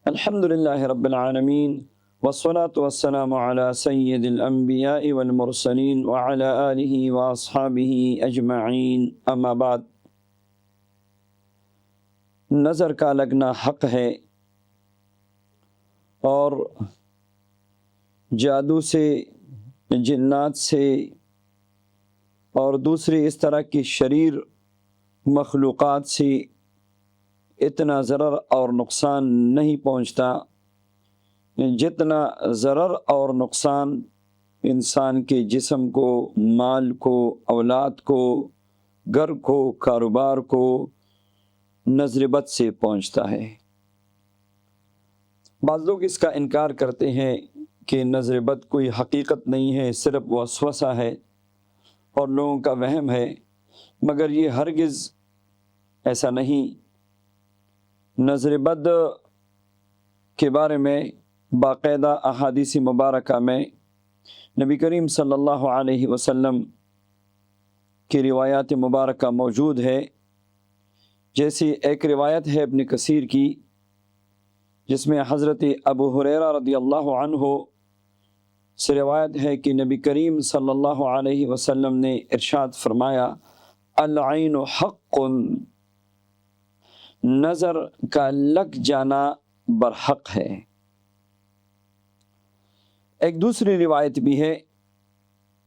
الحمد للہ رب العالمین والصلاة والسلام علی سید الانبیاء والمرسلین وعلی آلہ واصحابہ اجمعین، اما بعد۔ نظر کا لگنا حق ہے، اور جادو سے، جنات سے اور دوسری اس طرح کی شریر مخلوقات سے اتنا ضرر اور نقصان نہیں پہنچتا جتنا ضرر اور نقصان انسان کے جسم کو، مال کو، اولاد کو، گھر کو، کاروبار کو نظر بد سے پہنچتا ہے۔ بعض لوگ اس کا انکار کرتے ہیں کہ نظر بد کوئی حقیقت نہیں ہے، صرف وسوسہ ہے اور لوگوں کا وہم ہے، مگر یہ ہرگز ایسا نہیں۔ نظر بد کے بارے میں باقاعدہ احادیث مبارکہ میں نبی کریم صلی اللہ علیہ وسلم کی روایات مبارکہ موجود ہے۔ جیسی ایک روایت ہے ابن کثیر کی، جس میں حضرت ابو ہریرہ رضی اللہ عنہ سے روایت ہے کہ نبی کریم صلی اللہ علیہ وسلم نے ارشاد فرمایا، العین حق، نظر کا لگ جانا برحق ہے۔ ایک دوسری روایت بھی ہے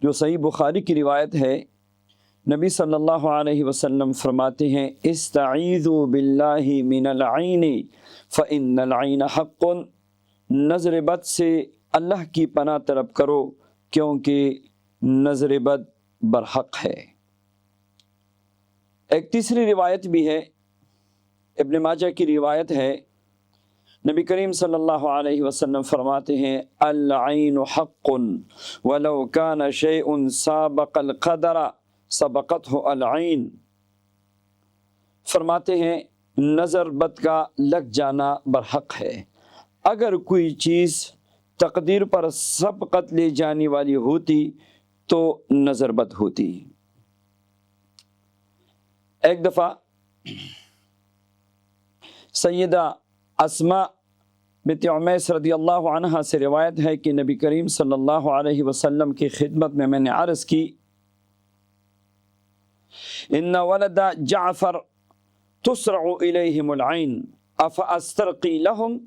جو صحیح بخاری کی روایت ہے، نبی صلی اللہ علیہ وسلم فرماتے ہیں، استعیذوا باللہ من العین فإن العین حق، نظر بد سے اللہ کی پناہ طلب کرو کیونکہ نظر بد برحق ہے۔ ایک تیسری روایت بھی ہے، ابن ماجہ کی روایت ہے، نبی کریم صلی اللہ علیہ وسلم فرماتے ہیں، العین حق ولو کان شیء سابق القدر سبقته العین، فرماتے ہیں نظر بد کا لگ جانا برحق ہے، اگر کوئی چیز تقدیر پر سبقت لے جانے والی ہوتی تو نظر بد ہوتی۔ ایک دفعہ سیدہ اسماء بنت عمیس رضی اللہ عنہا سے روایت ہے کہ نبی کریم صلی اللہ علیہ وسلم کی خدمت میں نے عرض کی، ان ولد جعفر تسرع الیہم العین افاسترقی لهم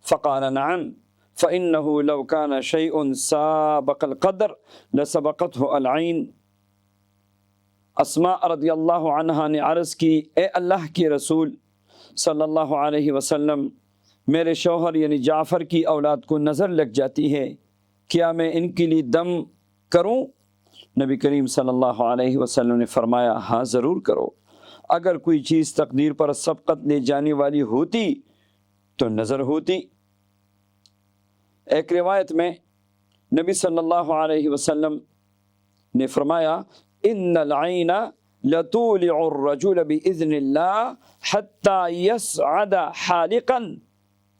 فقال نعم فانه لو كان شيء سابق القدر لسبقته العین۔ اسماء رضی اللہ عنہا نے عرض کی، اے اللہ کے رسول صلی اللہ علیہ وسلم، میرے شوہر یعنی جعفر کی اولاد کو نظر لگ جاتی ہے، کیا میں ان کے لیے دم کروں؟ نبی کریم صلی اللہ علیہ وسلم نے فرمایا، ہاں ضرور کرو، اگر کوئی چیز تقدیر پر سبقت لے جانے والی ہوتی تو نظر ہوتی۔ ایک روایت میں نبی صلی اللہ علیہ وسلم نے فرمایا، ان العین لتولع الرجل بإذن اللہ حتی یسعد حالقا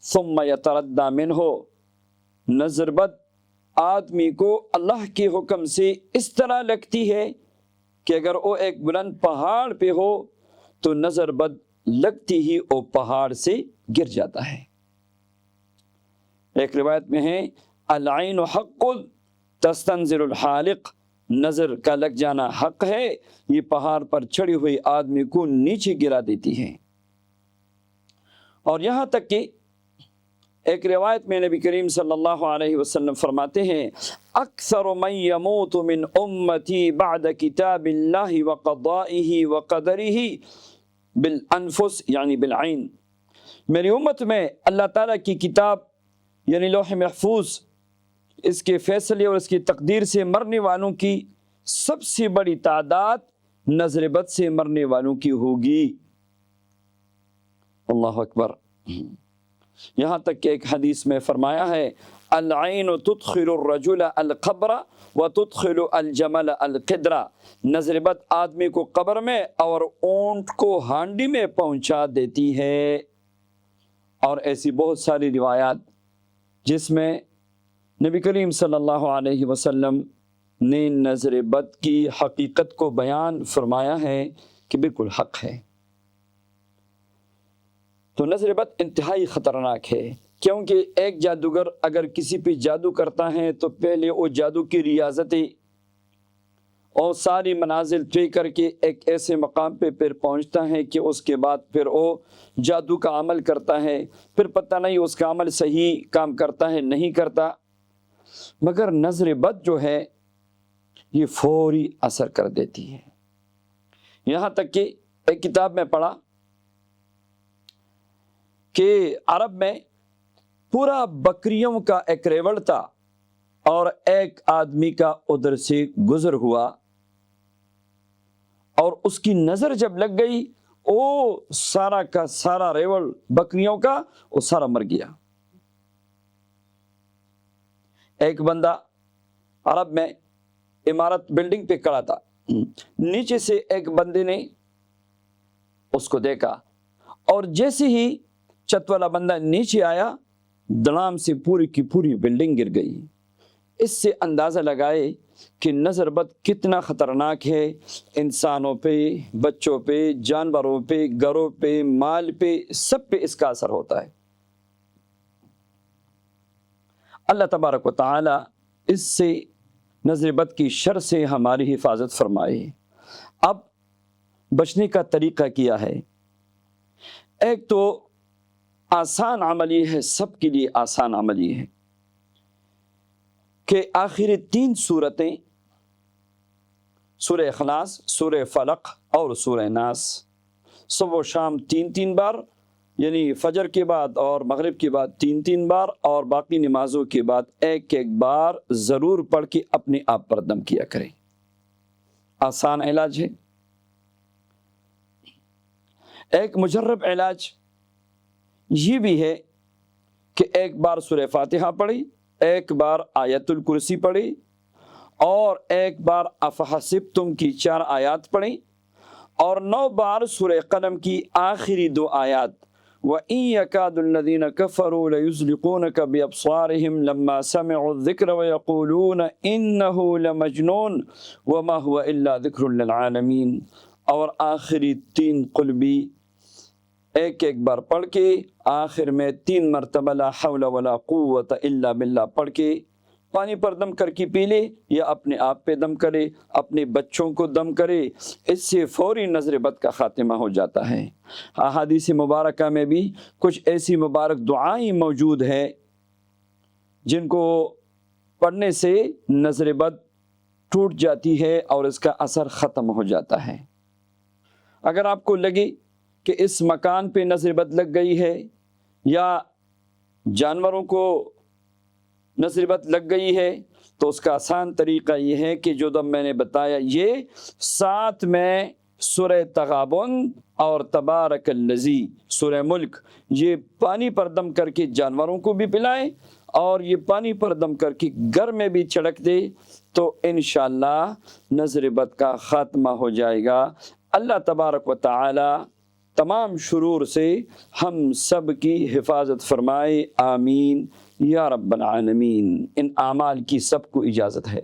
ثم یتردى منہ، نظر بد آدمی کو اللہ کے حکم سے اس طرح لگتی ہے کہ اگر وہ ایک بلند پہاڑ پہ ہو تو نظر بد لگتی ہی وہ پہاڑ سے گر جاتا ہے۔ ایک روایت میں ہے، العین حق تستنزل الحالق، نظر کا لگ جانا حق ہے، یہ پہاڑ پر چڑھی ہوئی آدمی کو نیچے گرا دیتی ہے۔ اور یہاں تک کہ ایک روایت میں نبی کریم صلی اللہ علیہ وسلم فرماتے ہیں، اکثر من یموت من امتی بعد کتاب اللہ وقضائہ وقدرہ بالانفس یعنی بالعین، میری امت میں اللہ تعالیٰ کی کتاب یعنی لوح محفوظ، اس کے فیصلے اور اس کی تقدیر سے مرنے والوں کی سب سے بڑی تعداد نظر بد سے مرنے والوں کی ہوگی۔ اللہ اکبر۔ یہاں تک کہ ایک حدیث میں فرمایا ہے، العین تدخل الرجل القبر وتدخل الجمل القدر، نظر بد آدمی کو قبر میں اور اونٹ کو ہانڈی میں پہنچا دیتی ہے۔ اور ایسی بہت ساری روایات جس میں نبی کریم صلی اللہ علیہ وسلم نے نظر بد کی حقیقت کو بیان فرمایا ہے کہ بالکل حق ہے۔ تو نظر بد انتہائی خطرناک ہے، کیونکہ ایک جادوگر اگر کسی پہ جادو کرتا ہے تو پہلے وہ جادو کی ریاضتیں اور ساری منازل طے کر کے ایک ایسے مقام پہ پھر پہنچتا ہے کہ اس کے بعد پھر وہ جادو کا عمل کرتا ہے، پھر پتہ نہیں اس کا عمل صحیح کام کرتا ہے نہیں کرتا، مگر نظر بد جو ہے یہ فوری اثر کر دیتی ہے۔ یہاں تک کہ ایک کتاب میں پڑھا کہ عرب میں پورا بکریوں کا ایک ریوڑ تھا اور ایک آدمی کا ادھر سے گزر ہوا اور اس کی نظر جب لگ گئی وہ سارا کا سارا ریوڑ بکریوں کا وہ سارا مر گیا۔ ایک بندہ عرب میں عمارت بلڈنگ پہ کھڑا تھا، نیچے سے ایک بندے نے اس کو دیکھا اور جیسے ہی چھت والا بندہ نیچے آیا دڑام سے پوری کی پوری بلڈنگ گر گئی۔ اس سے اندازہ لگائے کہ نظر بد کتنا خطرناک ہے، انسانوں پہ، بچوں پہ، جانوروں پہ، گھروں پہ، مال پہ، سب پہ اس کا اثر ہوتا ہے۔ اللہ تبارک و تعالی اس سے نظر بد کی شر سے ہماری حفاظت فرمائے۔ اب بچنے کا طریقہ کیا ہے؟ ایک تو آسان عمل یہ ہے، سب کے لیے آسان عمل یہ ہے کہ آخری 3 سورتیں سورہ اخلاص، سورہ فلق اور سورہ ناس صبح و شام 3 بار، یعنی فجر کے بعد اور مغرب کے بعد 3 بار اور باقی نمازوں کے بعد ایک بار ضرور پڑھ کے اپنے آپ پر دم کیا کریں۔ آسان علاج ہے۔ ایک مجرب علاج یہ بھی ہے کہ ایک بار سورہ فاتحہ پڑھی، ایک بار آیت الکرسی پڑھی اور ایک بار افحسبتم کی 4 آیات پڑھی اور 9 بار سورہ قلم کی آخری 2 آیات وَإِن يَكَادُ الَّذِينَ كَفَرُوا لَيُزْلِقُونَكَ بِأَبْصَارِهِمْ لَمَّا سَمِعُوا الذِّكْرَ وَيَقُولُونَ إِنَّهُ لَمَجْنُونٌ وَمَا هُوَ إِلَّا ذِكْرٌ لِّلْعَالَمِينَ، اور آخری 3 قل بھی ایک بار پڑھ کے آخر میں 3 مرتبہ لا حول ولا قوت الا باللہ پڑھ کے پانی پر دم کر کے پی لے یا اپنے آپ پہ دم کرے، اپنے بچوں کو دم کرے، اس سے فوری نظر بد کا خاتمہ ہو جاتا ہے۔ احادیث مبارکہ میں بھی کچھ ایسی مبارک دعائیں موجود ہے جن کو پڑھنے سے نظر بد ٹوٹ جاتی ہے اور اس کا اثر ختم ہو جاتا ہے۔ اگر آپ کو لگے کہ اس مکان پہ نظر بد لگ گئی ہے یا جانوروں کو نظر بد لگ گئی ہے تو اس کا آسان طریقہ یہ ہے کہ جو دم میں نے بتایا، یہ ساتھ میں سورہ تغابن اور تبارک الذی سورہ ملک یہ پانی پر دم کر کے جانوروں کو بھی پلائیں اور یہ پانی پر دم کر کے گھر میں بھی چھڑک دے تو انشاءاللہ نظر بد کا خاتمہ ہو جائے گا۔ اللہ تبارک و تعالی تمام شرور سے ہم سب کی حفاظت فرمائے، آمین یا رب العالمین۔ ان اعمال کی سب کو اجازت ہے۔